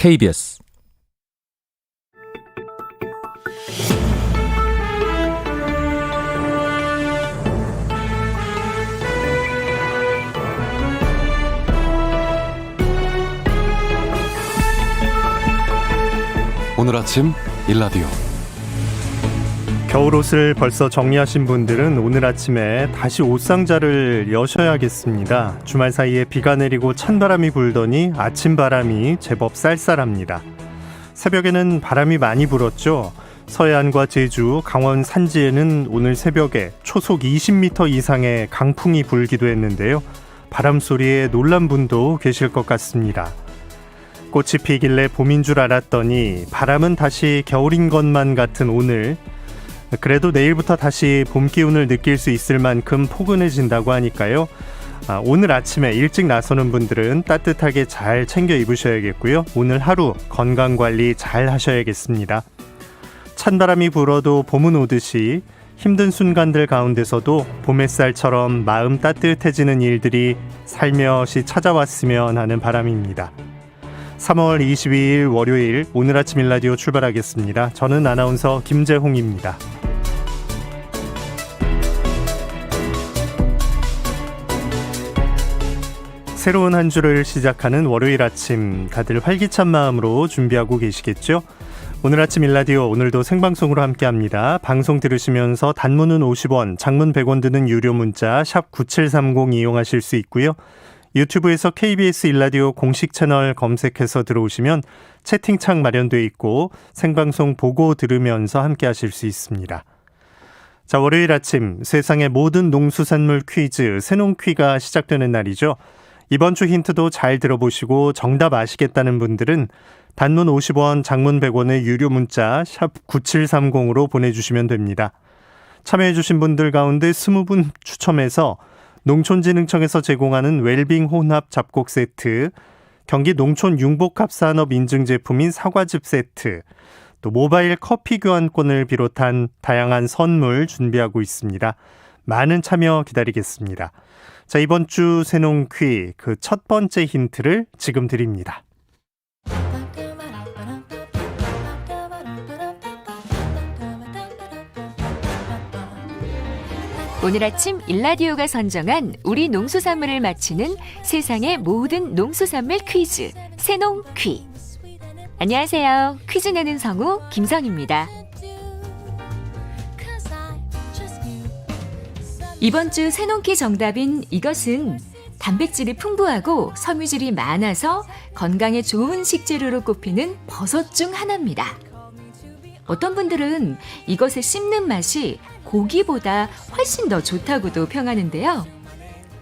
KBS 오늘 아침 일라디오. 겨울옷을 벌써 정리하신 분들은 오늘 아침에 다시 옷상자를 여셔야겠습니다. 주말 사이에 비가 내리고 찬바람이 불더니 아침 바람이 제법 쌀쌀합니다. 새벽에는 바람이 많이 불었죠. 서해안과 제주, 강원 산지에는 오늘 새벽에 초속 20m 이상의 강풍이 불기도 했는데요. 바람 소리에 놀란 분도 계실 것 같습니다. 꽃이 피길래 봄인 줄 알았더니 바람은 다시 겨울인 것만 같은 오늘. 그래도 내일부터 다시 봄 기운을 느낄 수 있을 만큼 포근해진다고 하니까요. 오늘 아침에 일찍 나서는 분들은 따뜻하게 잘 챙겨 입으셔야겠고요. 오늘 하루 건강관리 잘 하셔야겠습니다. 찬바람이 불어도 봄은 오듯이 힘든 순간들 가운데서도 봄 햇살처럼 마음 따뜻해지는 일들이 살며시 찾아왔으면 하는 바람입니다. 3월 22일 월요일 오늘 아침 일라디오 출발하겠습니다. 저는 아나운서 김재홍입니다. 새로운 한 주를 시작하는 월요일 아침, 다들 활기찬 마음으로 준비하고 계시겠죠? 오늘 아침 일라디오 오늘도 생방송으로 함께합니다. 방송 들으시면서 단문은 50원, 장문 100원 드는 유료 문자 샵 9730 이용하실 수 있고요. 유튜브에서 KBS 일라디오 공식 채널 검색해서 들어오시면 채팅창 마련되어 있고 생방송 보고 들으면서 함께 하실 수 있습니다. 자, 월요일 아침 세상의 모든 농수산물 퀴즈 새농퀴가 시작되는 날이죠. 이번 주 힌트도 잘 들어보시고 정답 아시겠다는 분들은 단문 50원, 장문 100원의 유료 문자 샵 9730으로 보내주시면 됩니다. 참여해주신 분들 가운데 20분 추첨해서 농촌진흥청에서 제공하는 웰빙 혼합 잡곡 세트, 경기 농촌융복합산업 인증제품인 사과즙 세트, 또 모바일 커피 교환권을 비롯한 다양한 선물 준비하고 있습니다. 많은 참여 기다리겠습니다. 자, 이번 주 새농퀴 그 첫 번째 힌트를 지금 드립니다. 오늘 아침 일라디오가 선정한 우리 농수산물을 맞히는 세상의 모든 농수산물 퀴즈 새농퀴. 안녕하세요. 퀴즈 내는 성우 김성입니다. 이번 주 새농퀴 정답인 이것은 단백질이 풍부하고 섬유질이 많아서 건강에 좋은 식재료로 꼽히는 버섯 중 하나입니다. 어떤 분들은 이것을 씹는 맛이 고기보다 훨씬 더 좋다고도 평하는데요.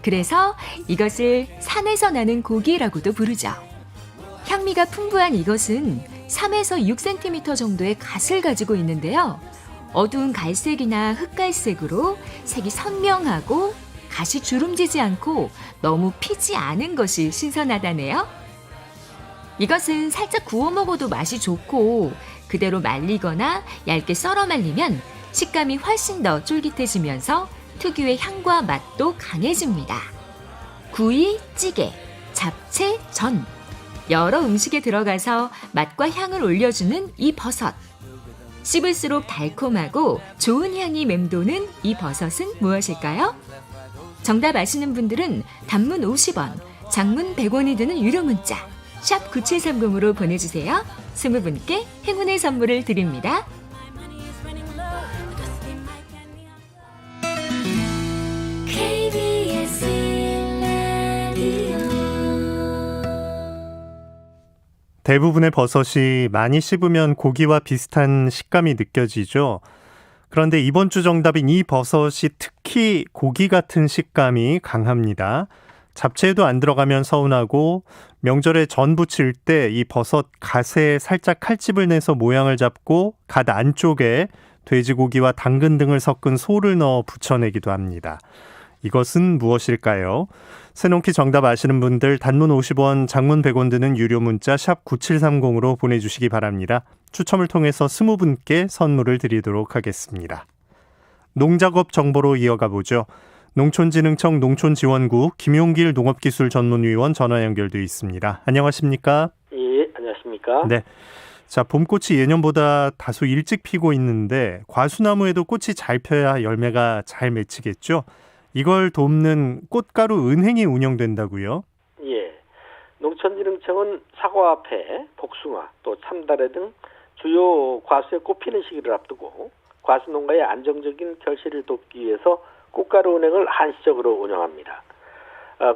그래서 이것을 산에서 나는 고기라고도 부르죠. 향미가 풍부한 이것은 3에서 6cm 정도의 갓을 가지고 있는데요. 어두운 갈색이나 흑갈색으로 색이 선명하고 갓이 주름지지 않고 너무 피지 않은 것이 신선하다네요. 이것은 살짝 구워 먹어도 맛이 좋고 그대로 말리거나 얇게 썰어 말리면 식감이 훨씬 더 쫄깃해지면서 특유의 향과 맛도 강해집니다. 구이, 찌개, 잡채, 전 여러 음식에 들어가서 맛과 향을 올려주는 이 버섯. 씹을수록 달콤하고 좋은 향이 맴도는 이 버섯은 무엇일까요? 정답 아시는 분들은 단문 50원, 장문 100원이 드는 유료 문자 샵 9730으로 보내주세요. 20분께 행운의 선물을 드립니다. 대부분의 버섯이 많이 씹으면 고기와 비슷한 식감이 느껴지죠. 그런데 이번 주 정답인 이 버섯이 특히 고기 같은 식감이 강합니다. 잡채에도 안 들어가면 서운하고 명절에 전 부칠 때 이 버섯 갓에 살짝 칼집을 내서 모양을 잡고 갓 안쪽에 돼지고기와 당근 등을 섞은 소를 넣어 부쳐내기도 합니다. 이것은 무엇일까요? 새농퀴 정답 아시는 분들 단문 50원, 장문 100원 드는 유료 문자 샵 9730으로 보내주시기 바랍니다. 추첨을 통해서 20분께 선물을 드리도록 하겠습니다. 농작업 정보로 이어가 보죠. 농촌진흥청 농촌지원국 김용길 농업기술전문위원 전화 연결돼 있습니다. 안녕하십니까? 예, 안녕하십니까. 안녕하십니까? 네. 자, 봄꽃이 예년보다 다소 일찍 피고 있는데 과수나무에도 꽃이 잘 펴야 열매가 잘 맺히겠죠? 이걸 돕는 꽃가루 은행이 운영된다고요? 예. 농촌진흥청은 사과, 배, 복숭아, 또 참다래 등 주요 과수의 꽃피는 시기를 앞두고 과수농가의 안정적인 결실을 돕기 위해서 꽃가루 은행을 한시적으로 운영합니다.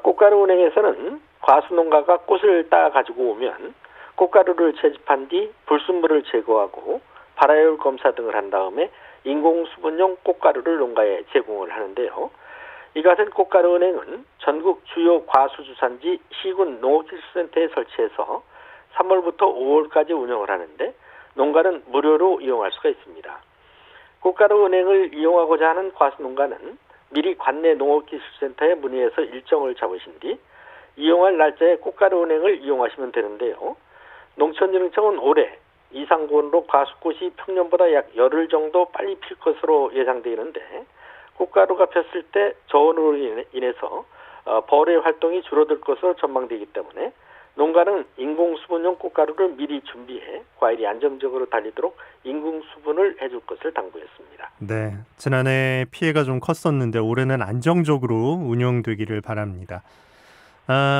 꽃가루 은행에서는 과수농가가 꽃을 따 가지고 오면 꽃가루를 채집한 뒤 불순물을 제거하고 발화율 검사 등을 한 다음에 인공수분용 꽃가루를 농가에 제공을 하는데요. 이 같은 꽃가루 은행은 전국 주요 과수주산지 시군 농업기술센터에 설치해서 3월부터 5월까지 운영을 하는데 농가는 무료로 이용할 수가 있습니다. 꽃가루 은행을 이용하고자 하는 과수농가는 미리 관내 농업기술센터에 문의해서 일정을 잡으신 뒤 이용할 날짜에 꽃가루 은행을 이용하시면 되는데요. 농촌진흥청은 올해 이상고온으로 과수꽃이 평년보다 약 열흘 정도 빨리 필 것으로 예상되는데 꽃가루가 폈을 때 저온으로 인해서 벌의 활동이 줄어들 것으로 전망되기 때문에 농가는 인공수분용 꽃가루를 미리 준비해 과일이 안정적으로 달리도록 인공수분을 해줄 것을 당부했습니다. 네. 지난해 피해가 좀 컸었는데 올해는 안정적으로 운영되기를 바랍니다.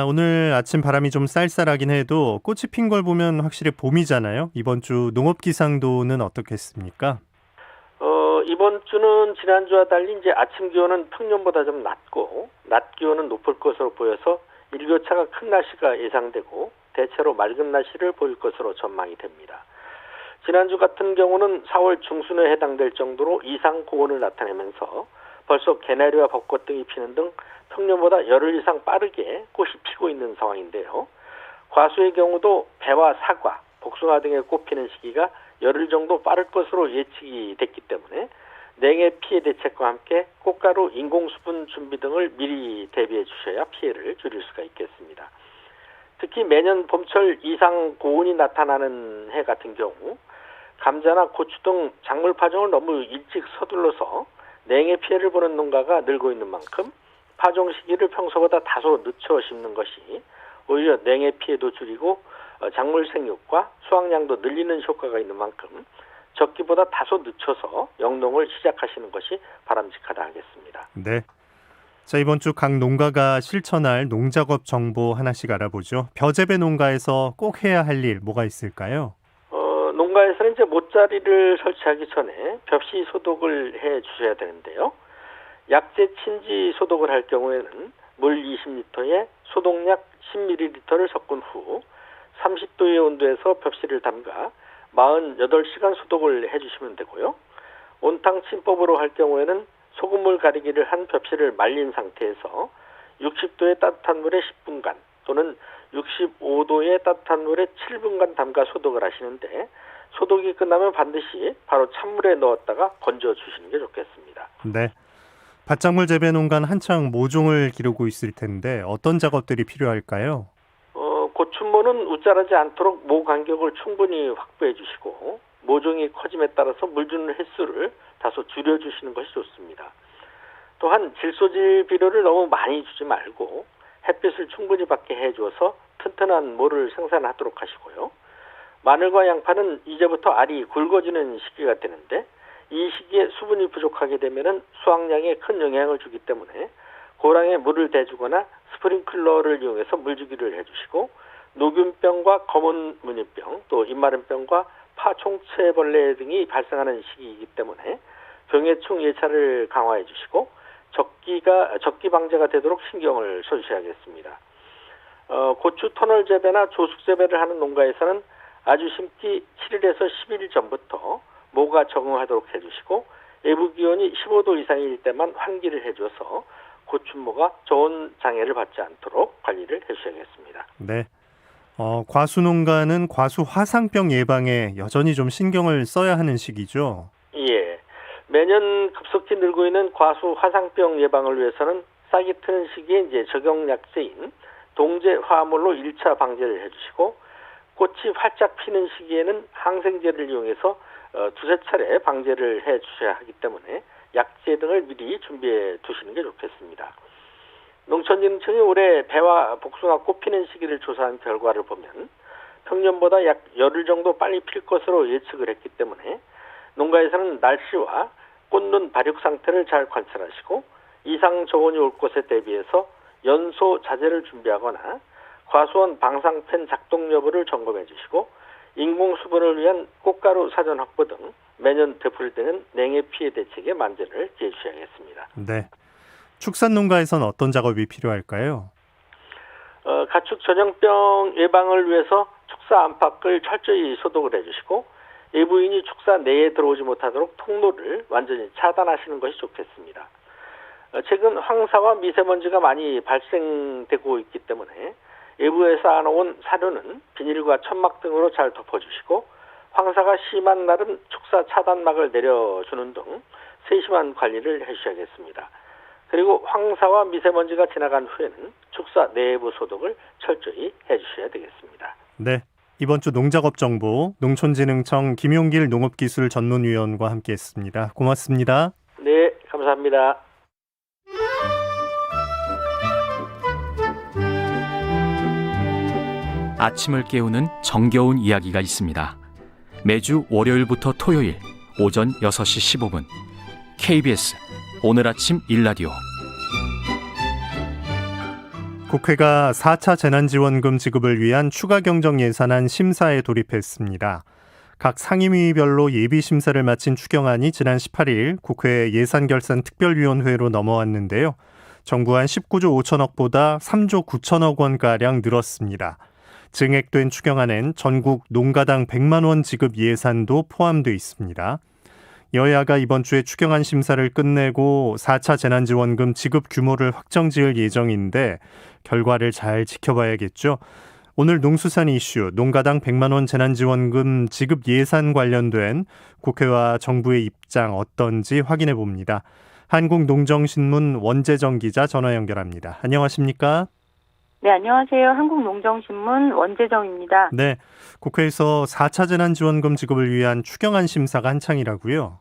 오늘 아침 바람이 좀 쌀쌀하긴 해도 꽃이 핀 걸 보면 확실히 봄이잖아요. 이번 주 농업기상도는 어떻겠습니까? 이번 주는 지난주와 달리 이제 아침 기온은 평년보다 좀 낮고 낮 기온은 높을 것으로 보여서 일교차가 큰 날씨가 예상되고 대체로 맑은 날씨를 보일 것으로 전망이 됩니다. 지난주 같은 경우는 4월 중순에 해당될 정도로 이상 고온을 나타내면서 벌써 개나리와 벚꽃 등이 피는 등 평년보다 열흘 이상 빠르게 꽃이 피고 있는 상황인데요. 과수의 경우도 배와 사과, 복숭아 등의 꽃 피는 시기가 열흘 정도 빠를 것으로 예측이 됐기 때문에 냉해 피해 대책과 함께 꽃가루 인공수분 준비 등을 미리 대비해 주셔야 피해를 줄일 수가 있겠습니다. 특히 매년 봄철 이상 고온이 나타나는 해 같은 경우 감자나 고추 등 작물 파종을 너무 일찍 서둘러서 냉해 피해를 보는 농가가 늘고 있는 만큼 파종 시기를 평소보다 다소 늦춰 심는 것이 오히려 냉해 피해도 줄이고 작물 생육과 수확량도 늘리는 효과가 있는 만큼 적기보다 다소 늦춰서 영농을 시작하시는 것이 바람직하다 하겠습니다. 네. 자, 이번 주 각 농가가 실천할 농작업 정보 하나씩 알아보죠. 벼재배 농가에서 꼭 해야 할 일 뭐가 있을까요? 농가에서는 이제 모짜리를 설치하기 전에 벽시 소독을 해 주셔야 되는데요. 약재 침지 소독을 할 경우에는 물 20리터에 소독약 10ml를 섞은 후 30도의 온도에서 벽시를 담가 48시간 소독을 해주시면 되고요. 온탕 침법으로 할 경우에는 소금물 가리기를 한 벽시를 말린 상태에서 60도의 따뜻한 물에 10분간 또는 65도의 따뜻한 물에 7분간 담가 소독을 하시는데 소독이 끝나면 반드시 바로 찬물에 넣었다가 건져 주시는 게 좋겠습니다. 네. 밭작물 재배 농가는 한창 모종을 기르고 있을 텐데 어떤 작업들이 필요할까요? 고추모는 웃자라지 않도록 모 간격을 충분히 확보해 주시고 모종이 커짐에 따라서 물 주는 횟수를 다소 줄여주시는 것이 좋습니다. 또한 질소질 비료를 너무 많이 주지 말고 햇빛을 충분히 받게 해줘서 튼튼한 모를 생산하도록 하시고요. 마늘과 양파는 이제부터 알이 굵어지는 시기가 되는데 이 시기에 수분이 부족하게 되면 수확량에 큰 영향을 주기 때문에 고랑에 물을 대주거나 스프링클러를 이용해서 물주기를 해주시고 녹균병과 검은 무늬병 또 입마름병과 파총체벌레 등이 발생하는 시기이기 때문에 병해충 예찰을 강화해 주시고 적기 방제가 되도록 신경을 써주셔야겠습니다. 고추 터널 재배나 조숙 재배를 하는 농가에서는 아주 심기 7일에서 10일 전부터 모가 적응하도록 해주시고 외부 기온이 15도 이상일 때만 환기를 해줘서 고추모가 저온 장애를 받지 않도록 관리를 해주셔야겠습니다. 네. 과수 농가는 과수 화상병 예방에 여전히 좀 신경을 써야 하는 시기죠. 예. 매년 급속히 늘고 있는 과수 화상병 예방을 위해서는 싹이 트는 시기에 이제 적용 약제인 동제 화합물로 1차 방제를 해주시고 꽃이 활짝 피는 시기에는 항생제를 이용해서 두세 차례 방제를 해 주셔야 하기 때문에 약제 등을 미리 준비해 두시는 게 좋겠습니다. 농촌진흥청이 올해 배와 복숭아 꽃 피는 시기를 조사한 결과를 보면 평년보다 약 열흘 정도 빨리 필 것으로 예측을 했기 때문에 농가에서는 날씨와 꽃눈 발육 상태를 잘 관찰하시고 이상 저온이 올 것에 대비해서 연소 자재를 준비하거나 과수원 방사팬 작동 여부를 점검해 주시고 인공 수분을 위한 꽃가루 사전 확보 등 매년 되풀이되는 냉해 피해 대책에 만전을 기해 주셔야겠습니다. 네. 축산 농가에서는 어떤 작업이 필요할까요? 가축 전염병 예방을 위해서 축사 안팎을 철저히 소독을 해주시고 외부인이 축사 내에 들어오지 못하도록 통로를 완전히 차단하시는 것이 좋겠습니다. 최근 황사와 미세먼지가 많이 발생되고 있기 때문에 외부에서 안온 사료는 비닐과 천막 등으로 잘 덮어주시고 황사가 심한 날은 축사 차단막을 내려주는 등 세심한 관리를 해주셔야겠습니다. 그리고 황사와 미세먼지가 지나간 후에는 축사 내부 소독을 철저히 해주셔야 되겠습니다. 네. 이번 주 농작업 정보 농촌진흥청 김용길 농업기술전문위원과 함께했습니다. 고맙습니다. 네, 감사합니다. 아침을 깨우는 정겨운 이야기가 있습니다. 매주 월요일부터 토요일 오전 6시 15분 KBS 오늘 아침 일라디오. 국회가 4차 재난지원금 지급을 위한 추가 경정 예산안 심사에 돌입했습니다. 각 상임위별로 예비심사를 마친 추경안이 지난 18일 국회 예산결산특별위원회로 넘어왔는데요. 정부안 19조 5천억보다 3조 9천억 원가량 늘었습니다. 증액된 추경안엔 전국 농가당 100만 원 지급 예산도 포함되어 있습니다. 여야가 이번 주에 추경안 심사를 끝내고 4차 재난지원금 지급 규모를 확정지을 예정인데 결과를 잘 지켜봐야겠죠. 오늘 농수산 이슈 농가당 100만 원 재난지원금 지급 예산 관련된 국회와 정부의 입장 어떤지 확인해 봅니다. 한국농정신문 원재정 기자 전화 연결합니다. 안녕하십니까? 네, 안녕하세요. 한국농정신문 원재정입니다. 네, 국회에서 4차 재난지원금 지급을 위한 추경안 심사가 한창이라고요?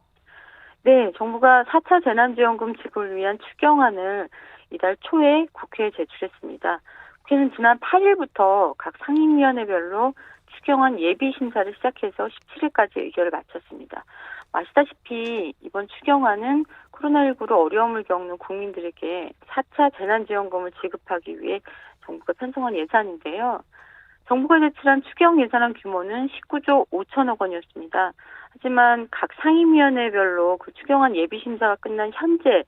네, 정부가 4차 재난지원금 지급을 위한 추경안을 이달 초에 국회에 제출했습니다. 국회는 지난 8일부터 각 상임위원회별로 추경안 예비심사를 시작해서 17일까지 의결을 마쳤습니다. 아시다시피 이번 추경안은 코로나19로 어려움을 겪는 국민들에게 4차 재난지원금을 지급하기 위해 정부가 편성한 예산인데요. 정부가 제출한 추경 예산안 규모는 19조 5천억 원이었습니다. 하지만 각 상임위원회별로 그 추경안 예비심사가 끝난 현재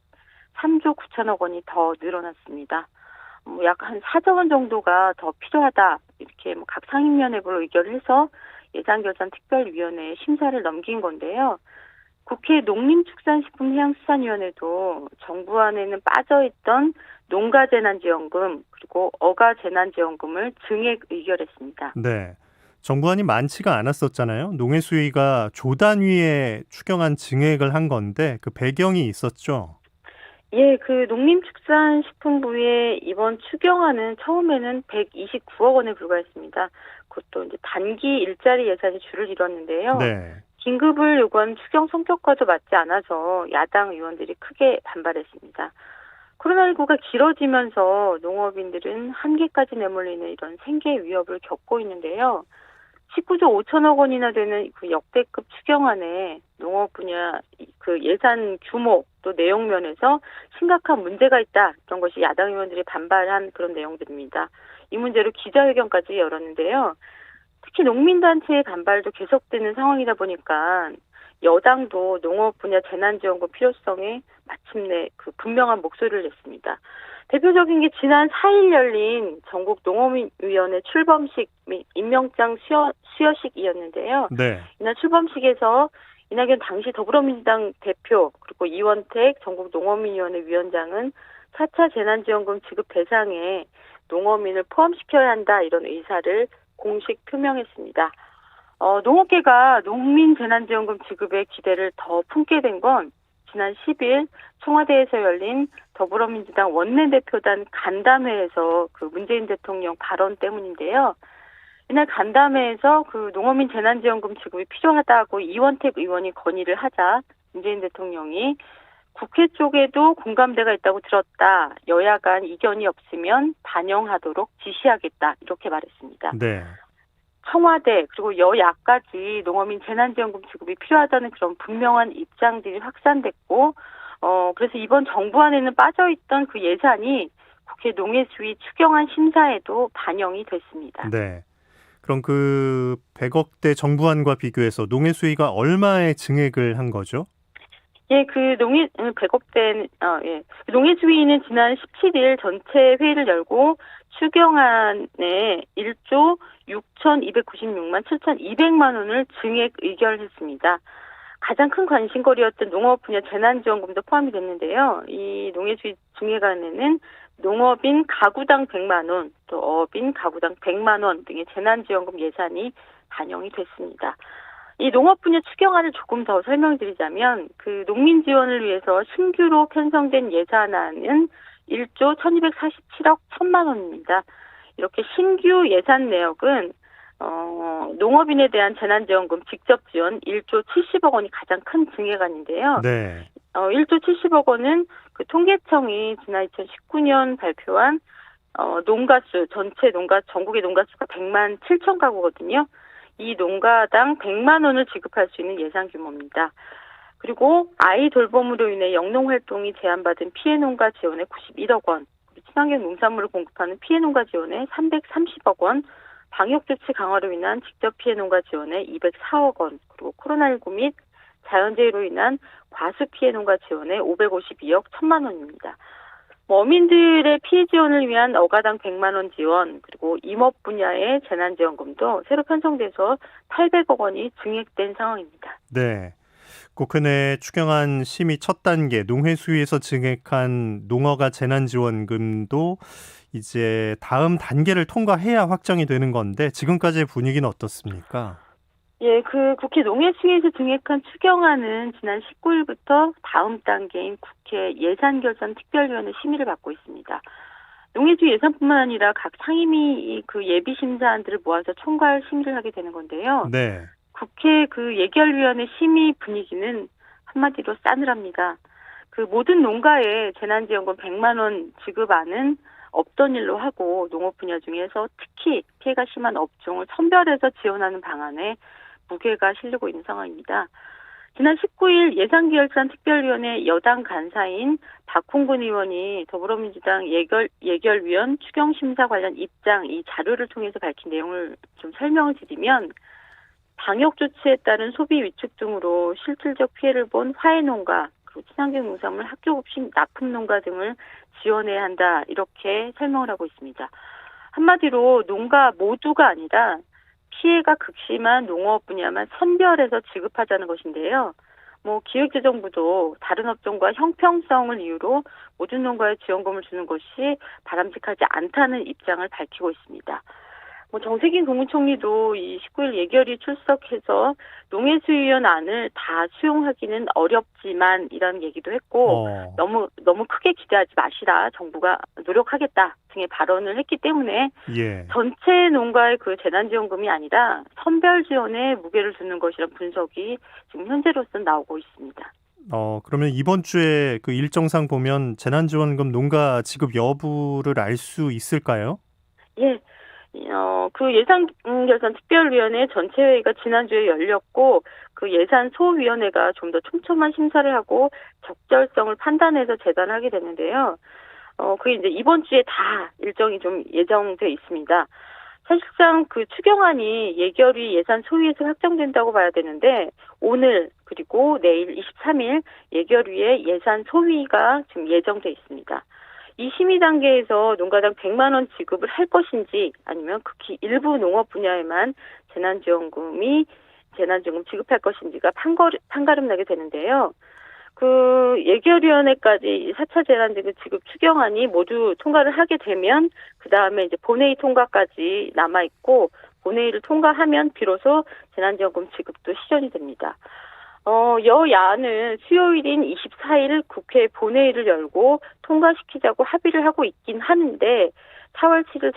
3조 9천억 원이 더 늘어났습니다. 약 한 4조 원 정도가 더 필요하다 이렇게 각 상임위원회별로 의결을 해서 예산결산특별위원회에 심사를 넘긴 건데요. 국회 농림축산식품해양수산위원회도 정부안에는 빠져있던 농가재난지원금 그리고 어가재난지원금을 증액 의결했습니다. 네, 정부안이 많지가 않았었잖아요. 농해수위가 조단위에 추경안 증액을 한 건데 그 배경이 있었죠? 예, 그 농림축산식품부의 이번 추경안은 처음에는 129억 원에 불과했습니다. 그것도 이제 단기 일자리 예산이 주를 이뤘는데요. 네. 긴급을 요구하는 추경 성격과도 맞지 않아서 야당 의원들이 크게 반발했습니다. 코로나19가 길어지면서 농업인들은 한계까지 내몰리는 이런 생계 위협을 겪고 있는데요. 19조 5천억 원이나 되는 그 역대급 추경안에 농업 분야 그 예산 규모 또 내용 면에서 심각한 문제가 있다. 그런 것이 야당 의원들이 반발한 그런 내용들입니다. 이 문제로 기자회견까지 열었는데요. 특히 농민단체의 반발도 계속되는 상황이다 보니까 여당도 농업 분야 재난지원금 필요성에 마침내 그 분명한 목소리를 냈습니다. 대표적인 게 지난 4일 열린 전국 농업위원회 출범식 및 임명장 수여식이었는데요. 네. 이날 출범식에서 이낙연 당시 더불어민주당 대표 그리고 이원택 전국 농업위원회 위원장은 4차 재난지원금 지급 대상에 농어민을 포함시켜야 한다 이런 의사를 공식 표명했습니다. 농업계가 농민 재난지원금 지급에 기대를 더 품게 된 건 지난 10일 청와대에서 열린 더불어민주당 원내대표단 간담회에서 그 문재인 대통령 발언 때문인데요. 이날 간담회에서 그 농어민 재난지원금 지급이 필요하다고 이원택 의원이 건의를 하자 문재인 대통령이 국회 쪽에도 공감대가 있다고 들었다. 여야 간 이견이 없으면 반영하도록 지시하겠다. 이렇게 말했습니다. 네. 청와대 그리고 여야까지 농어민 재난지원금 지급이 필요하다는 그런 분명한 입장들이 확산됐고 그래서 이번 정부안에는 빠져있던 그 예산이 국회 농해수위 추경안 심사에도 반영이 됐습니다. 네. 그럼 그 100억대 정부안과 비교해서 농해수위가 얼마의 증액을 한 거죠? 예, 그 100억대, 예. 농해수위는 지난 17일 전체 회의를 열고 추경안에 1조 6,296만 7,200만 원을 증액 의결했습니다. 가장 큰 관심거리였던 농업 분야 재난지원금도 포함이 됐는데요. 이 농해수위 증액안에는 농업인 가구당 100만 원, 또 어업인 가구당 100만 원 등의 재난지원금 예산이 반영이 됐습니다. 이 농업 분야 추경안을 조금 더 설명드리자면 그 농민 지원을 위해서 신규로 편성된 예산안은 1조 1247억 1000만 원입니다. 이렇게 신규 예산 내역은 농업인에 대한 재난지원금 직접 지원 1조 70억 원이 가장 큰 증액안인데요. 네. 1조 70억 원은 그 통계청이 지난 2019년 발표한 농가수 전국의 농가수가 100만 7천 가구거든요. 이 농가당 100만 원을 지급할 수 있는 예산 규모입니다. 그리고 아이 돌봄으로 인해 영농 활동이 제한받은 피해 농가 지원에 91억 원, 친환경 농산물을 공급하는 피해 농가 지원에 330억 원, 방역 조치 강화로 인한 직접 피해 농가 지원에 204억 원, 그리고 코로나19 및 자연재해로 인한 과수 피해 농가 지원에 552억 1000만 원입니다. 어민들의 피해 지원을 위한 어가당 100만 원 지원, 그리고 임업 분야의 재난지원금도 새로 편성돼서 800억 원이 증액된 상황입니다. 네. 국회 추경안 심의 첫 단계 농해수위에서 증액한 농어가 재난지원금도 이제 다음 단계를 통과해야 확정이 되는 건데 지금까지의 분위기는 어떻습니까? 예, 그 국회 농해수위에서 증액한 추경안은 지난 19일부터 다음 단계인 국회 예산결산특별위원회 심의를 받고 있습니다. 농해수위 예산뿐만 아니라 각 상임위 그 예비 심사안들을 모아서 총괄 심의를 하게 되는 건데요. 네. 국회 그 예결위원회 심의 분위기는 한마디로 싸늘합니다. 그 모든 농가에 재난지원금 100만 원 지급안은 없던 일로 하고 농업 분야 중에서 특히 피해가 심한 업종을 선별해서 지원하는 방안에 무게가 실리고 있는 상황입니다. 지난 19일 예산결산특별위원회 여당 간사인 박홍근 의원이 더불어민주당 예결위원 추경심사 관련 입장 이 자료를 통해서 밝힌 내용을 좀 설명을 드리면 방역 조치에 따른 소비 위축 등으로 실질적 피해를 본 화훼농가, 그리고 친환경 농산물 학교급식 납품농가 등을 지원해야 한다 이렇게 설명을 하고 있습니다. 한마디로 농가 모두가 아니라 피해가 극심한 농업 분야만 선별해서 지급하자는 것인데요. 기획재정부도 다른 업종과 형평성을 이유로 모든 농가에 지원금을 주는 것이 바람직하지 않다는 입장을 밝히고 있습니다. 정세균 국무총리도 이 19일 예결위 출석해서 농해수위원 안을 다 수용하기는 어렵지만 이런 얘기도 했고 너무 크게 기대하지 마시라 정부가 노력하겠다 등의 발언을 했기 때문에 예. 전체 농가의 그 재난지원금이 아니라 선별 지원에 무게를 두는 것이란 분석이 지금 현재로서는 나오고 있습니다. 그러면 이번 주에 그 일정상 보면 재난지원금 농가 지급 여부를 알 수 있을까요? 예. 그 예산결산특별위원회 전체 회의가 지난주에 열렸고 그 예산소위원회가 좀 더 촘촘한 심사를 하고 적절성을 판단해서 제단하게 됐는데요. 그게 이제 이번 주에 다 일정이 좀 예정돼 있습니다. 사실상 그 추경안이 예결위 예산소위에서 확정된다고 봐야 되는데 오늘 그리고 내일 23일 예결위의 예산소위가 지금 예정돼 있습니다. 이 심의 단계에서 농가당 100만 원 지급을 할 것인지 아니면 극히 일부 농업 분야에만 재난지원금 지급할 것인지가 판가름 나게 되는데요. 그 예결위원회까지 4차 재난지급 지급 추경안이 모두 통과를 하게 되면 그 다음에 이제 본회의 통과까지 남아 있고 본회의를 통과하면 비로소 재난지원금 지급도 실현이 됩니다. 여야는 수요일인 24일 국회 본회의를 열고 통과시키자고 합의를 하고 있긴 하는데 4월 7일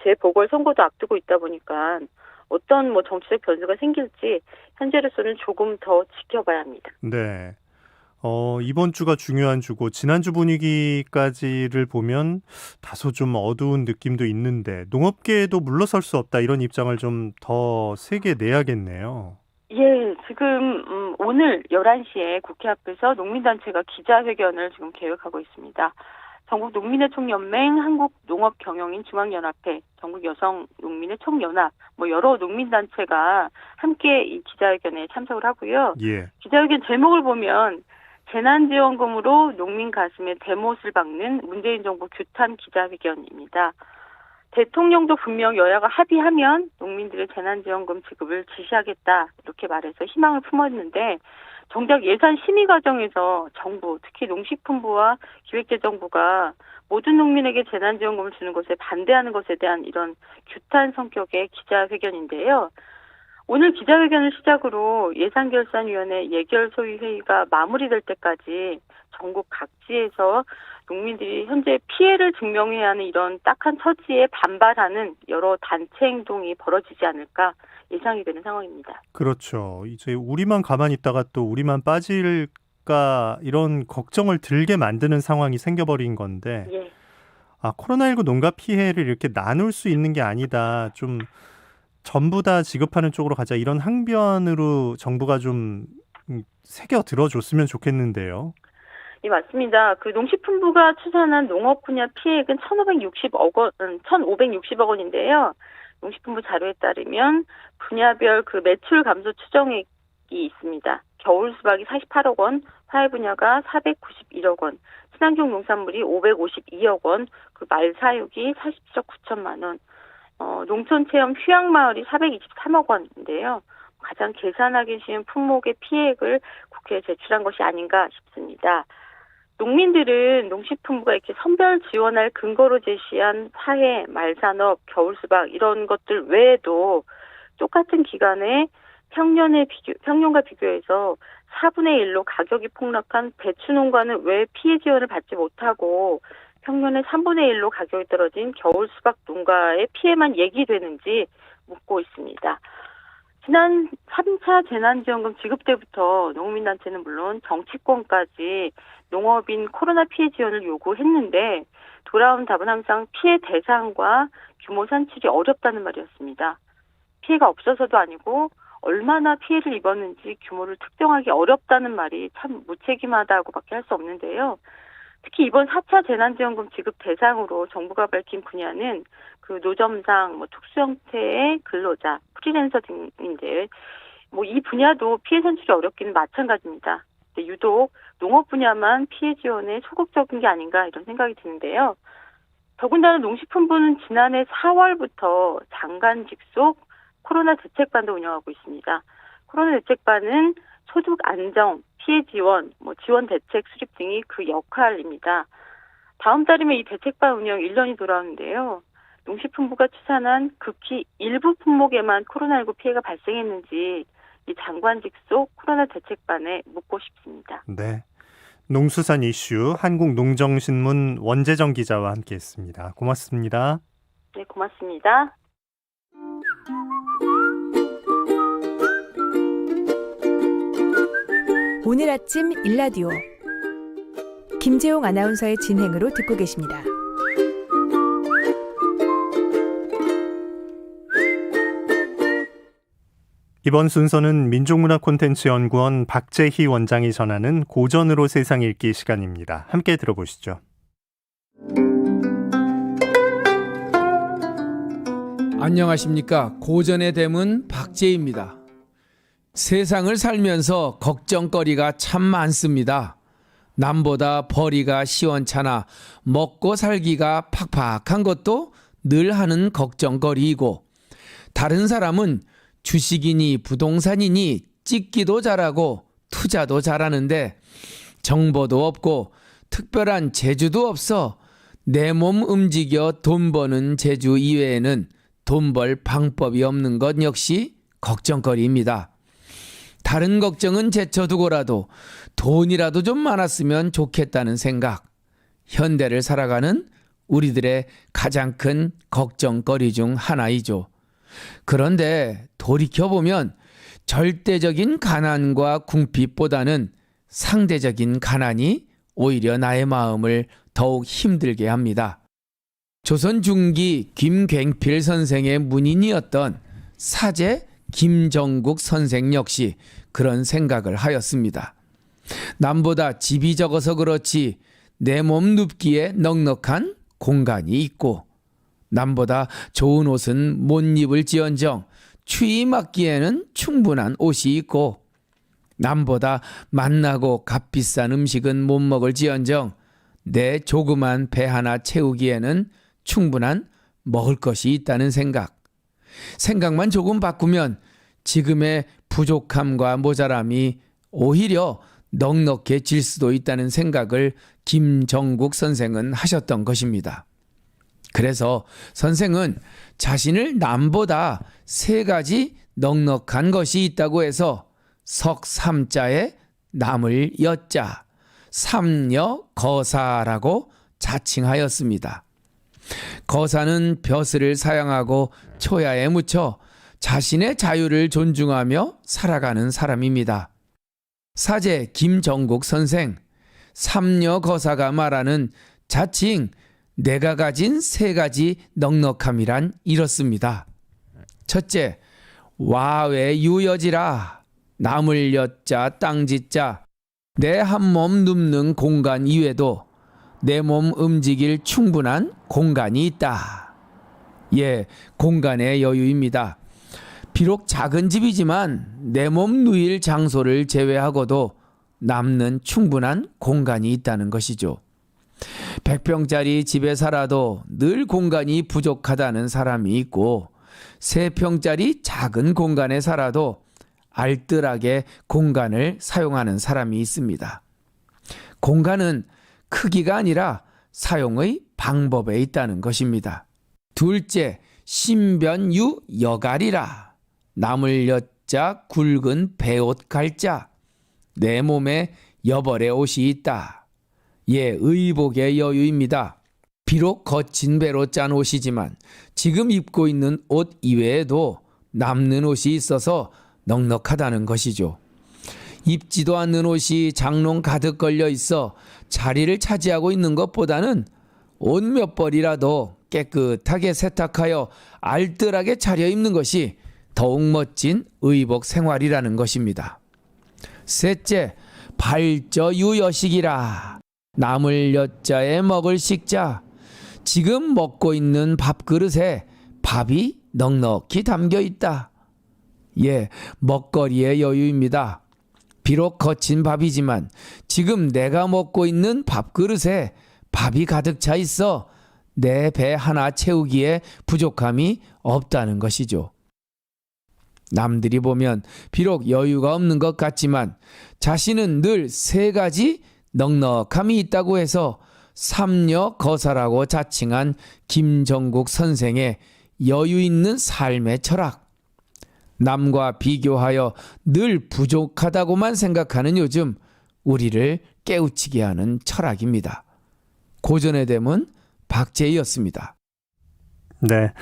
재보궐선거도 앞두고 있다 보니까 어떤 정치적 변수가 생길지 현재로서는 조금 더 지켜봐야 합니다. 네. 이번 주가 중요한 주고 지난주 분위기까지를 보면 다소 좀 어두운 느낌도 있는데 농업계에도 물러설 수 없다 이런 입장을 좀 더 세게 내야겠네요. 예, 지금 오늘 11시에 국회 앞에서 농민단체가 기자회견을 지금 계획하고 있습니다. 전국농민의 총연맹, 한국농업경영인 중앙연합회, 전국여성농민의 총연합, 여러 농민단체가 함께 이 기자회견에 참석을 하고요. 예. 기자회견 제목을 보면 재난지원금으로 농민 가슴에 대못을 박는 문재인 정부 규탄 기자회견입니다. 대통령도 분명 여야가 합의하면 농민들의 재난지원금 지급을 지시하겠다 이렇게 말해서 희망을 품었는데 정작 예산 심의 과정에서 정부, 특히 농식품부와 기획재정부가 모든 농민에게 재난지원금을 주는 것에 반대하는 것에 대한 이런 규탄 성격의 기자회견인데요. 오늘 기자회견을 시작으로 예산결산위원회 예결소위회의가 마무리될 때까지 전국 각지에서 농민들이 현재 피해를 증명해야 하는 이런 딱한 처지에 반발하는 여러 단체 행동이 벌어지지 않을까 예상이 되는 상황입니다. 그렇죠. 이제 우리만 가만히 있다가 또 우리만 빠질까 이런 걱정을 들게 만드는 상황이 생겨버린 건데 예. 코로나19 농가 피해를 이렇게 나눌 수 있는 게 아니다. 좀 전부 다 지급하는 쪽으로 가자. 이런 항변으로 정부가 좀 새겨 들어줬으면 좋겠는데요. 예, 맞습니다. 그 농식품부가 추산한 농업 분야 피해액은 1,560억 원인데요. 농식품부 자료에 따르면 분야별 그 매출 감소 추정액이 있습니다. 겨울 수박이 48억 원, 화훼 분야가 491억 원, 친환경 농산물이 552억 원, 그 말사육이 47억 9천만 원, 농촌체험 휴양마을이 423억 원인데요. 가장 계산하기 쉬운 품목의 피해액을 국회에 제출한 것이 아닌가 싶습니다. 농민들은 농식품부가 이렇게 선별 지원할 근거로 제시한 화훼, 말산업, 겨울수박 이런 것들 외에도 똑같은 기간에 평년과 비교해서 4분의 1로 가격이 폭락한 배추농가는 왜 피해 지원을 받지 못하고 평년의 3분의 1로 가격이 떨어진 겨울수박 농가의 피해만 얘기되는지 묻고 있습니다. 지난 3차 재난지원금 지급 때부터 농민단체는 물론 정치권까지 농업인 코로나 피해 지원을 요구했는데 돌아온 답은 항상 피해 대상과 규모 산출이 어렵다는 말이었습니다. 피해가 없어서도 아니고 얼마나 피해를 입었는지 규모를 특정하기 어렵다는 말이 참 무책임하다고밖에 할 수 없는데요. 특히 이번 4차 재난지원금 지급 대상으로 정부가 밝힌 분야는 그 노점상, 특수 형태의 근로자, 프리랜서 등인데 이 분야도 피해 산출이 어렵기는 마찬가지입니다. 유독 농업 분야만 피해 지원에 소극적인 게 아닌가 이런 생각이 드는데요. 더군다나 농식품부는 지난해 4월부터 장관 직속 코로나 대책반도 운영하고 있습니다. 코로나 대책반은 소득 안정, 피해 지원, 지원 대책 수립 등이 그 역할입니다. 다음 달이면 이 대책반 운영 1년이 돌아오는데요. 농식품부가 추산한 극히 일부 품목에만 코로나19 피해가 발생했는지 이 장관 직속 코로나 대책반에 묻고 싶습니다. 네, 농수산 이슈 한국농정신문 원재정 기자와 함께했습니다. 고맙습니다. 네, 고맙습니다. 오늘 아침 일라디오 김재용 아나운서의 진행으로 듣고 계십니다. 이번 순서는 민족문화콘텐츠연구원 박재희 원장이 전하는 고전으로 세상 읽기 시간입니다. 함께 들어보시죠. 안녕하십니까. 고전의 대문 박재희입니다. 세상을 살면서 걱정거리가 참 많습니다. 남보다 벌이가 시원찮아 먹고 살기가 팍팍한 것도 늘 하는 걱정거리이고, 다른 사람은 주식이니 부동산이니 찍기도 잘하고 투자도 잘하는데 정보도 없고 특별한 재주도 없어 내 몸 움직여 돈 버는 재주 이외에는 돈 벌 방법이 없는 것 역시 걱정거리입니다. 다른 걱정은 제쳐두고라도 돈이라도 좀 많았으면 좋겠다는 생각. 현대를 살아가는 우리들의 가장 큰 걱정거리 중 하나이죠. 그런데 돌이켜보면 절대적인 가난과 궁핍보다는 상대적인 가난이 오히려 나의 마음을 더욱 힘들게 합니다. 조선 중기 김굉필 선생의 문인이었던 사제 김정국 선생 역시 그런 생각을 하였습니다. 남보다 집이 적어서 그렇지 내 몸 눕기에 넉넉한 공간이 있고, 남보다 좋은 옷은 못 입을지언정 추위 맞기에는 충분한 옷이 있고, 남보다 맛나고 값비싼 음식은 못 먹을지언정 내 조그만 배 하나 채우기에는 충분한 먹을 것이 있다는 생각만 조금 바꾸면 지금의 부족함과 모자람이 오히려 넉넉해질 수도 있다는 생각을 김정국 선생은 하셨던 것입니다. 그래서 선생은 자신을 남보다 3가지 넉넉한 것이 있다고 해서 석삼자에 남을 여자, 삼여거사라고 자칭하였습니다. 거사는 벼슬을 사양하고 초야에 묻혀 자신의 자유를 존중하며 살아가는 사람입니다. 사제 김정국 선생, 삼여거사가 말하는 자칭 내가 가진 3가지 넉넉함이란 이렇습니다. 첫째, 와외 유여지라. 남을 여자 땅짓자. 내 한 몸 눕는 공간 이외에도 내 몸 움직일 충분한 공간이 있다. 예, 공간의 여유입니다. 비록 작은 집이지만 내 몸 누일 장소를 제외하고도 남는 충분한 공간이 있다는 것이죠. 100평짜리 집에 살아도 늘 공간이 부족하다는 사람이 있고, 3평짜리 작은 공간에 살아도 알뜰하게 공간을 사용하는 사람이 있습니다. 공간은 크기가 아니라 사용의 방법에 있다는 것입니다. 둘째, 신변유 여갈이라. 남을 여자 굵은 배옷 갈자. 내 몸에 여벌의 옷이 있다. 예, 의복의 여유입니다. 비록 거친 배로 짠 옷이지만 지금 입고 있는 옷 이외에도 남는 옷이 있어서 넉넉하다는 것이죠. 입지도 않는 옷이 장롱 가득 걸려 있어 자리를 차지하고 있는 것보다는 옷 몇 벌이라도 깨끗하게 세탁하여 알뜰하게 차려입는 것이 더욱 멋진 의복 생활이라는 것입니다. 셋째, 발저유여식이라. 남을 여자에 먹을 식자. 지금 먹고 있는 밥그릇에 밥이 넉넉히 담겨 있다. 예, 먹거리의 여유입니다. 비록 거친 밥이지만 지금 내가 먹고 있는 밥그릇에 밥이 가득 차 있어 내 배 하나 채우기에 부족함이 없다는 것이죠. 남들이 보면 비록 여유가 없는 것 같지만 자신은 늘 3가지 넉넉함이 있다고 해서 삼여거사라고 자칭한 김정국 선생의 여유 있는 삶의 철학. 남과 비교하여 늘 부족하다고만 생각하는 요즘 우리를 깨우치게 하는 철학입니다. 고전의 대문 박재희였습니다. 네,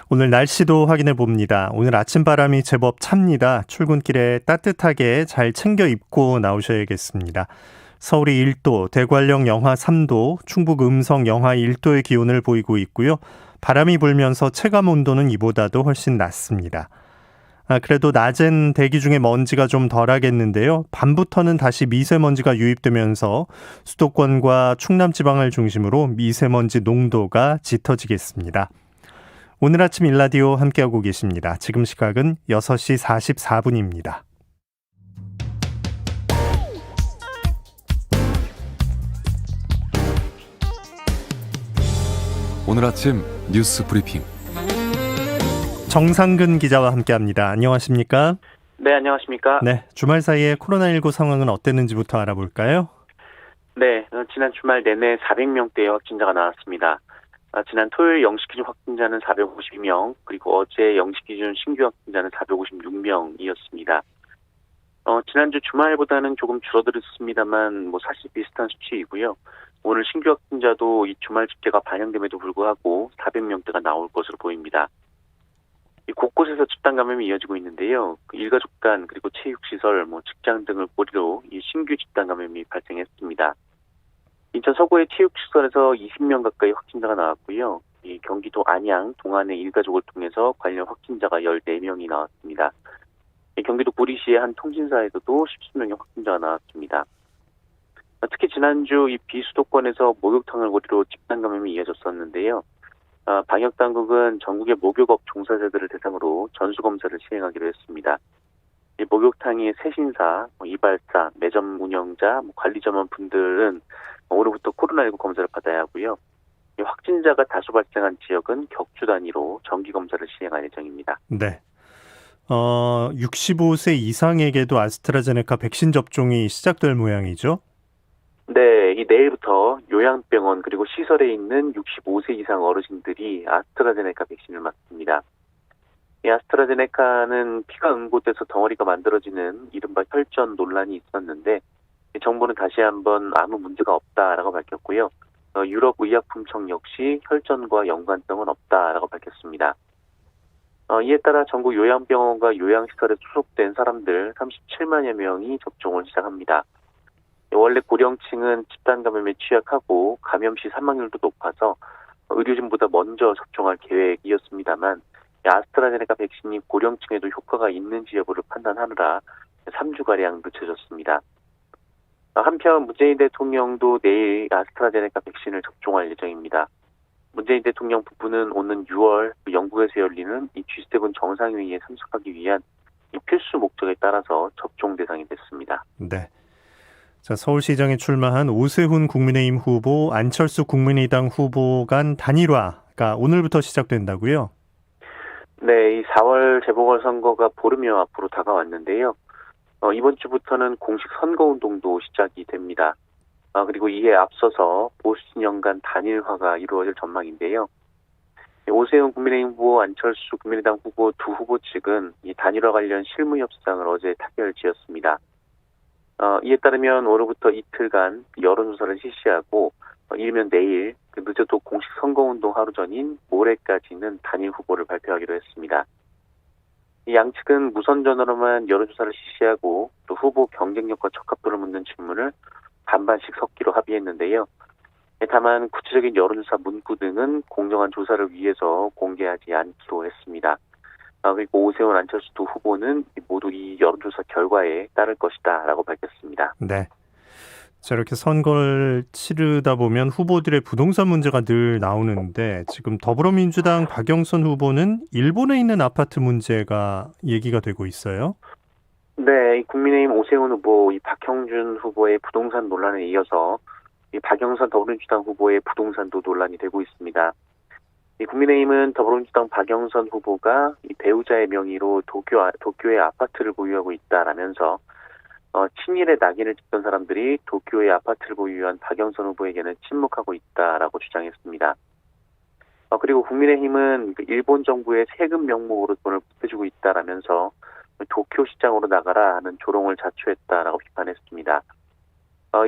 오늘 날씨도 확인해 봅니다. 오늘 아침 바람이 제법 찹니다. 출근길에 따뜻하게 잘 챙겨 입고 나오셔야겠습니다. 서울이 1도, 대관령 영하 3도, 충북 음성 영하 1도의 기온을 보이고 있고요. 바람이 불면서 체감 온도는 이보다도 훨씬 낮습니다. 그래도 낮엔 대기 중에 먼지가 좀 덜하겠는데요. 밤부터는 다시 미세먼지가 유입되면서 수도권과 충남 지방을 중심으로 미세먼지 농도가 짙어지겠습니다. 오늘 아침 일라디오 함께하고 계십니다. 지금 시각은 6시 44분입니다. 오늘 아침 뉴스 브리핑 정상근 기자와 함께합니다. 안녕하십니까? 네, 안녕하십니까? 네, 주말 사이에 코로나19 상황은 어땠는지부터 알아볼까요? 네, 지난 주말 내내 400명대의 확진자가 나왔습니다. 지난 토요일 0시 기준 확진자는 452명, 그리고 어제 0시 기준 신규 확진자는 456명이었습니다. 지난주 주말보다는 조금 줄어들었습니다만 사실 비슷한 수치이고요. 오늘 신규 확진자도 이 주말 집계가 반영됨에도 불구하고 400명대가 나올 것으로 보입니다. 이 곳곳에서 집단 감염이 이어지고 있는데요. 그 일가족 간 그리고 체육시설, 직장 등을 고리로 이 신규 집단 감염이 발생했습니다. 인천 서구의 체육시설에서 20명 가까이 확진자가 나왔고요. 이 경기도 안양, 동안의 일가족을 통해서 관련 확진자가 14명이 나왔습니다. 이 경기도 구리시의 한 통신사에서도 10수명의 확진자가 나왔습니다. 특히 지난주 이 비수도권에서 목욕탕을 고리로 집단 감염이 이어졌었는데요. 방역당국은 전국의 목욕업 종사자들을 대상으로 전수검사를 시행하기로 했습니다. 이 목욕탕의 세신사, 이발사, 매점 운영자, 관리 점원 분들은 오늘부터 코로나19 검사를 받아야 하고요. 이 확진자가 다수 발생한 지역은 격주 단위로 정기검사를 시행할 예정입니다. 네. 65세 이상에게도 아스트라제네카 백신 접종이 시작될 모양이죠? 네, 이 내일부터 요양병원 그리고 시설에 있는 65세 이상 어르신들이 아스트라제네카 백신을 맞습니다. 이 아스트라제네카는 피가 응고돼서 덩어리가 만들어지는 이른바 혈전 논란이 있었는데 정부는 다시 한번 아무 문제가 없다라고 밝혔고요. 유럽의약품청 역시 혈전과 연관성은 없다라고 밝혔습니다. 이에 따라 전국 요양병원과 요양시설에 소속된 사람들 37만여 명이 접종을 시작합니다. 원래 고령층은 집단 감염에 취약하고 감염 시 사망률도 높아서 의료진보다 먼저 접종할 계획이었습니다만 아스트라제네카 백신이 고령층에도 효과가 있는지 여부를 판단하느라 3주가량 늦춰졌습니다. 한편 문재인 대통령도 내일 아스트라제네카 백신을 접종할 예정입니다. 문재인 대통령 부부는 오는 6월 영국에서 열리는 이 G7 정상회의에 참석하기 위한 이 필수 목적에 따라서 접종 대상이 됐습니다. 네. 자, 서울시장에 출마한 오세훈 국민의힘 후보, 안철수 국민의당 후보 간 단일화가 오늘부터 시작된다고요? 네, 이 4월 재보궐선거가 보름여 앞으로 다가왔는데요. 이번 주부터는 공식 선거운동도 시작이 됩니다. 그리고 이에 앞서서 보수진영 간 단일화가 이루어질 전망인데요. 오세훈 국민의힘 후보, 안철수 국민의당 후보 두 후보 측은 이 단일화 관련 실무 협상을 어제 타결지었습니다. 이에 따르면 오늘부터 이틀간 여론조사를 실시하고 이르면 내일 늦어도 공식 선거운동 하루 전인 모레까지는 단일 후보를 발표하기로 했습니다. 이 양측은 무선전화로만 여론조사를 실시하고 또 후보 경쟁력과 적합도를 묻는 질문을 반반씩 섞기로 합의했는데요. 다만 구체적인 여론조사 문구 등은 공정한 조사를 위해서 공개하지 않기로 했습니다. 그리고 오세훈, 안철수 두 후보는 모두 이 여론조사 결과에 따를 것이다라고 밝혔습니다. 네. 자, 이렇게 선거를 치르다 보면 후보들의 부동산 문제가 늘 나오는데 지금 더불어민주당 박영선 후보는 일본에 있는 아파트 문제가 얘기가 되고 있어요. 네, 이 국민의힘 오세훈 후보, 이 박형준 후보의 부동산 논란에 이어서 이 박영선 더불어민주당 후보의 부동산도 논란이 되고 있습니다. 이 국민의힘은 더불어민주당 박영선 후보가 이 배우자의 명의로 도쿄에 아파트를 보유하고 있다라면서 친일의 낙인을 찍던 사람들이 도쿄에 아파트를 보유한 박영선 후보에게는 침묵하고 있다라고 주장했습니다. 그리고 국민의힘은 일본 정부의 세금 명목으로 돈을 보태주고 있다라면서 도쿄 시장으로 나가라 하는 조롱을 자초했다라고 비판했습니다.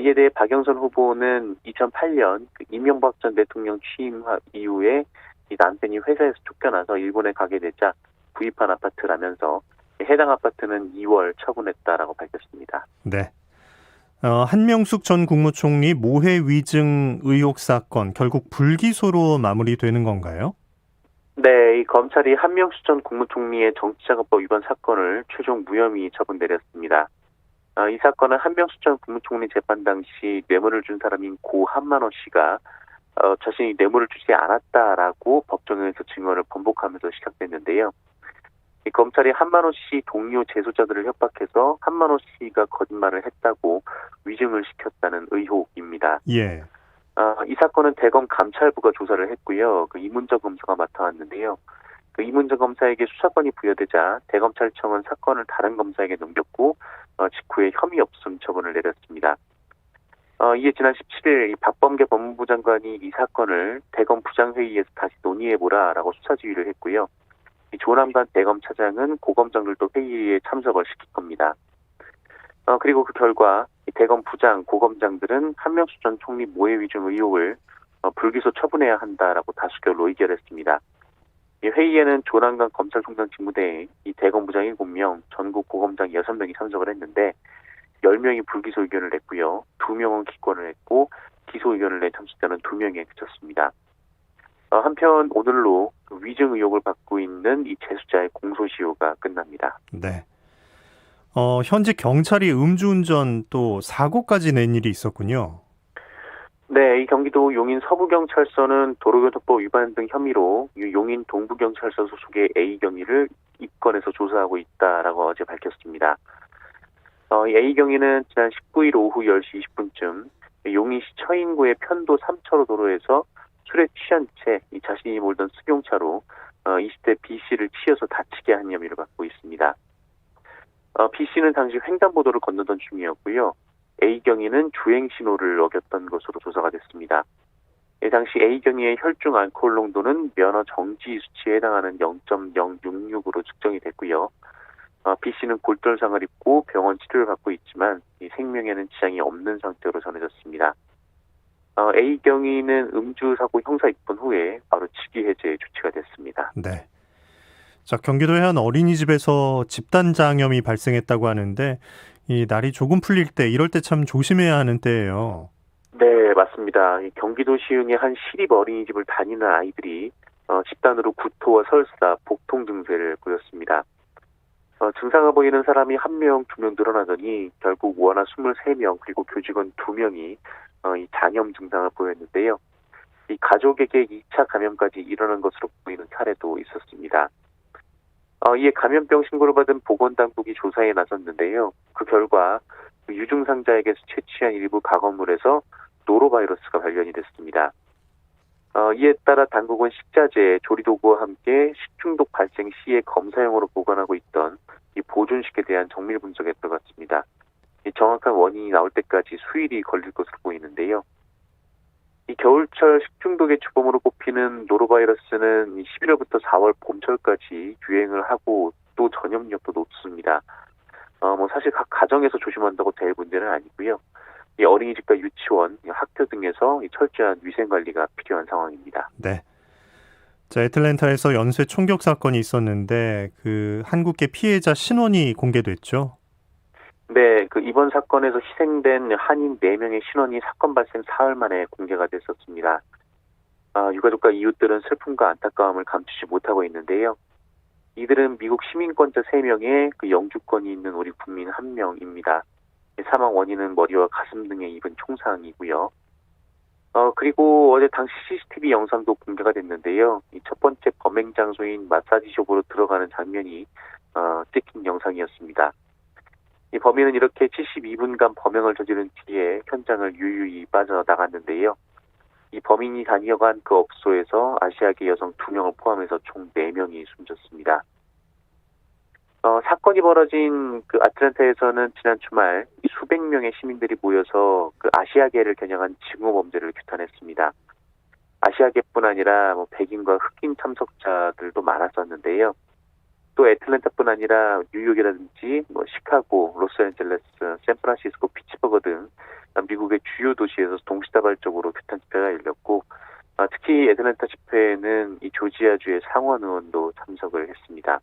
이에 대해 박영선 후보는 2008년 이명박 전 대통령 취임 이후에 이 남편이 회사에서 쫓겨나서 일본에 가게 되자 구입한 아파트라면서 해당 아파트는 2월 처분했다라고 밝혔습니다. 네. 한명숙 전 국무총리 모해 위증 의혹 사건 결국 불기소로 마무리되는 건가요? 네, 이 검찰이 한명숙 전 국무총리의 정치자금법 위반 사건을 최종 무혐의 처분 내렸습니다. 이 사건은 한명숙 전 국무총리 재판 당시 뇌물을 준 사람인 고 한만호 씨가 자신이 뇌물을 주지 않았다라고 법정에서 증언을 번복하면서 시작됐는데요. 이 검찰이 한만호 씨 동료 재소자들을 협박해서 한만호 씨가 거짓말을 했다고 위증을 시켰다는 의혹입니다. 예. 이 사건은 대검 감찰부가 조사를 했고요. 이문정 검사가 맡아왔는데요. 이문정 검사에게 수사권이 부여되자 대검찰청은 사건을 다른 검사에게 넘겼고 직후에 혐의 없음 처분을 내렸습니다. 이에 지난 17일 박범계 법무부 장관이 이 사건을 대검 부장회의에서 다시 논의해보라라고 수사 지휘를 했고요. 조남관 대검 차장은 고검장들도 회의에 참석을 시킬 겁니다. 그리고 그 결과 대검 부장, 고검장들은 한명숙 전 총리 모해 위증 의혹을 불기소 처분해야 한다라고 다수결로 의결했습니다. 이 회의에는 조남관 검찰총장 직무대행 이 대검부장 7명, 전국 고검장 6명이 참석을 했는데 10명이 불기소 의견을 냈고요. 2명은 기권을 했고 기소 의견을 낸 참석자는 2명에 그쳤습니다. 한편 오늘로 그 위증 의혹을 받고 있는 이 재수자의 공소시효가 끝납니다. 네. 현재 경찰이 음주운전 또 사고까지 낸 일이 있었군요. 네, 이 경기도 용인 서부경찰서는 도로교통법 위반 등 혐의로 용인 동부경찰서 소속의 A경위를 입건해서 조사하고 있다라고 어제 밝혔습니다. 이 A경위는 지난 19일 오후 10시 20분쯤 용인시 처인구의 편도 3차로 도로에서 술에 취한 채 이 자신이 몰던 승용차로 20대 B씨를 치여서 다치게 한 혐의를 받고 있습니다. B씨는 당시 횡단보도를 건너던 중이었고요. A경위는 주행 신호를 어겼던 것으로 조사가 됐습니다. 당시 A경위의 혈중 알코올 농도는 면허 정지 수치에 해당하는 0.066으로 측정이 됐고요. B씨는 골절상을 입고 병원 치료를 받고 있지만 이 생명에는 지장이 없는 상태로 전해졌습니다. A경위는 음주사고 형사 입건 후에 바로 직위 해제 조치가 됐습니다. 네. 자, 경기도의 한 어린이집에서 집단장염이 발생했다고 하는데 이 날이 조금 풀릴 때 이럴 때 참 조심해야 하는 때예요. 네, 맞습니다. 경기도 시흥의 한 시립 어린이집을 다니는 아이들이 집단으로 구토와 설사, 복통 증세를 보였습니다. 증상을 보이는 사람이 1명, 2명 늘어나더니 결국 원화 23명 그리고 교직원 2명이 이 장염 증상을 보였는데요. 이 가족에게 2차 감염까지 일어난 것으로 보이는 사례도 있었습니다. 이에 감염병 신고를 받은 보건당국이 조사에 나섰는데요. 그 결과 유증상자에게서 채취한 일부 가건물에서 노로바이러스가 발견이 됐습니다. 이에 따라 당국은 식자재, 조리도구와 함께 식중독 발생 시에 검사용으로 보관하고 있던 이 보존식에 대한 정밀 분석에 들어갔습니다. 이 정확한 원인이 나올 때까지 수일이 걸릴 것으로 보이는데요. 이 겨울철 식중독의 주범으로 꼽히는 노로바이러스는 11월부터 4월 봄철까지 유행을 하고 또 전염력도 높습니다. 사실 각 가정에서 조심한다고 될 문제는 아니고요. 이 어린이집과 유치원, 학교 등에서 이 철저한 위생 관리가 필요한 상황입니다. 네. 자, 애틀랜타에서 연쇄 총격 사건이 있었는데 그 한국계 피해자 신원이 공개됐죠. 네, 이번 사건에서 희생된 한인 4명의 신원이 사건 발생 사흘 만에 공개가 됐었습니다. 유가족과 이웃들은 슬픔과 안타까움을 감추지 못하고 있는데요. 이들은 미국 시민권자 3명에 영주권이 있는 우리 국민 1명입니다. 사망 원인은 머리와 가슴 등에 입은 총상이고요. 그리고 어제 당시 CCTV 영상도 공개가 됐는데요. 이 첫 번째 범행 장소인 마사지숍으로 들어가는 장면이 찍힌 영상이었습니다. 이 범인은 이렇게 72분간 범행을 저지른 뒤에 현장을 유유히 빠져나갔는데요. 이 범인이 다녀간 그 업소에서 아시아계 여성 2명을 포함해서 총 4명이 숨졌습니다. 사건이 벌어진 아틀란타에서는 지난 주말 수백 명의 시민들이 모여서 아시아계를 겨냥한 증오 범죄를 규탄했습니다. 아시아계뿐 아니라 백인과 흑인 참석자들도 많았었는데요. 또 애틀랜타뿐 아니라 뉴욕이라든지 시카고, 로스앤젤레스, 샌프란시스코, 피츠버그 등 미국의 주요 도시에서 동시다발적으로 규탄 집회가 열렸고 특히 애틀랜타 집회에는 이 조지아주의 상원 의원도 참석을 했습니다.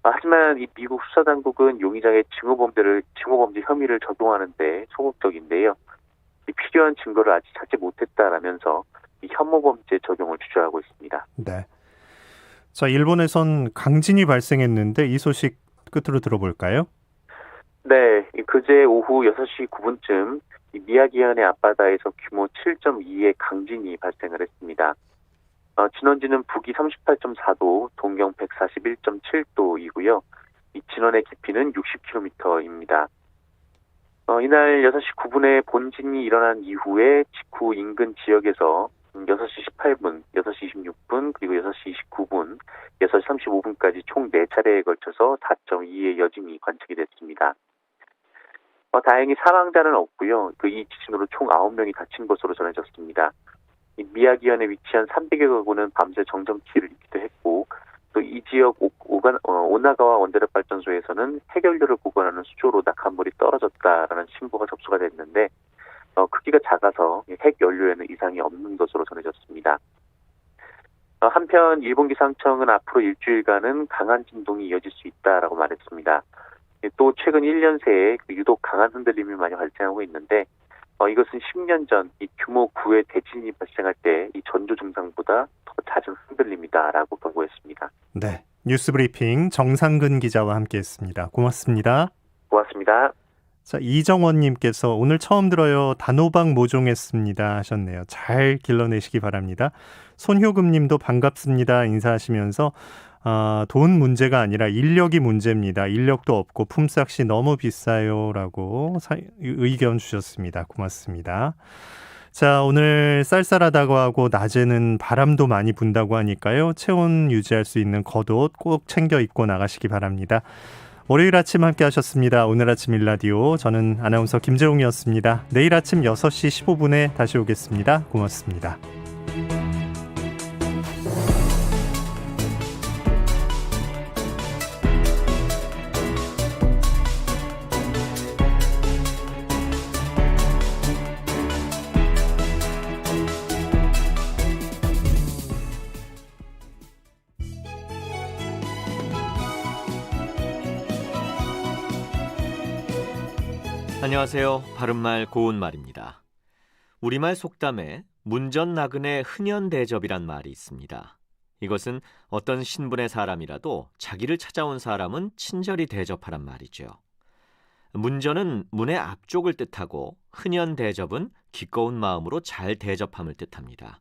하지만 이 미국 수사당국은 용의자의 증오범죄 혐의를 적용하는데 소극적인데요. 이 필요한 증거를 아직 찾지 못했다라면서 이 혐오범죄 적용을 주저하고 있습니다. 네. 자, 일본에선 강진이 발생했는데 이 소식 끝으로 들어볼까요? 네, 그제 오후 6시 9분쯤 미야기현의 앞바다에서 규모 7.2의 강진이 발생을 했습니다. 진원지는 북위 38.4도, 동경 141.7도이고요. 이 진원의 깊이는 60km입니다. 이날 6시 9분에 본진이 일어난 이후에 직후 인근 지역에서 6시 18분, 6시 26분, 그리고 6시 29분, 6시 35분까지 총 4차례에 걸쳐서 4.2의 여진이 관측이 됐습니다. 다행히 사망자는 없고요. 이 지진으로 총 9명이 다친 것으로 전해졌습니다. 이 미야기현에 위치한 300여 가구는 밤새 정전기를 잃기도 했고 또 이 지역 오나가와 원자력 발전소에서는 해결료를 보관하는 수조로 낙하물이 떨어졌다라는 신고가 접수가 됐는데 크기가 작아서 핵 연료에는 이상이 없는 것으로 전해졌습니다. 한편 일본 기상청은 앞으로 일주일간은 강한 진동이 이어질 수 있다라고 말했습니다. 또 최근 1년 새에 유독 강한 흔들림이 많이 발생하고 있는데 이것은 10년 전 이 규모 9의 대지진이 발생할 때 이 전조 증상보다 더 잦은 흔들림이다라고 경고했습니다. 네, 뉴스브리핑 정상근 기자와 함께했습니다. 고맙습니다. 고맙습니다. 자, 이정원님께서 오늘 처음 들어요. 단호박 모종했습니다 하셨네요. 잘 길러내시기 바랍니다. 손효금님도 반갑습니다 인사하시면서 돈 문제가 아니라 인력이 문제입니다. 인력도 없고 품삯이 너무 비싸요라고 의견 주셨습니다. 고맙습니다. 자, 오늘 쌀쌀하다고 하고 낮에는 바람도 많이 분다고 하니까요. 체온 유지할 수 있는 겉옷 꼭 챙겨 입고 나가시기 바랍니다. 월요일 아침 함께 하셨습니다. 오늘 아침 일라디오 저는 아나운서 김재웅이었습니다. 내일 아침 6시 15분에 다시 오겠습니다. 고맙습니다. 안녕하세요. 바른말 고운말입니다. 우리말 속담에 문전나그네 흔연대접이란 말이 있습니다. 이것은 어떤 신분의 사람이라도 자기를 찾아온 사람은 친절히 대접하란 말이죠. 문전은 문의 앞쪽을 뜻하고 흔연대접은 기꺼운 마음으로 잘 대접함을 뜻합니다.